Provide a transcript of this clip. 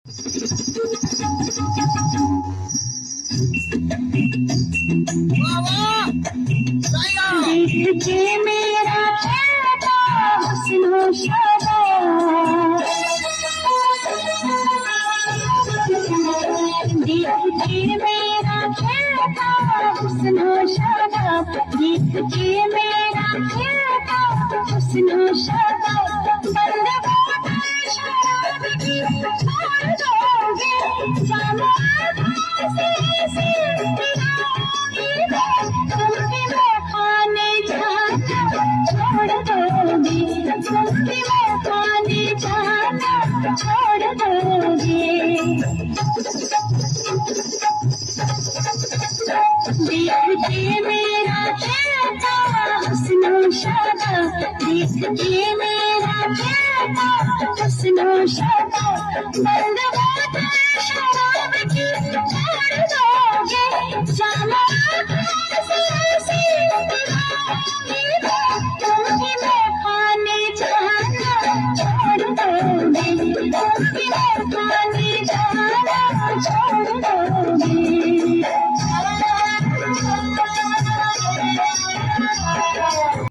देख के मेरा चेहरा हुस्न शबा, देख के मेरा चेहरा हुस्न शबा, देख के मेरा चेहरा हुस्न शबा, बंद बातें शराब की छोड़ दोगे, जामा से छोड़ दोगे। देख के मेरा चेहरा हुस्न शबा, देख के मेरा चेहरा हुस्न शबा, बंद बातें शराब की छोड़ दोगे, जामा से तुम्हें मैं खाने जाना छोड़ दोगे, तुम्हें मैं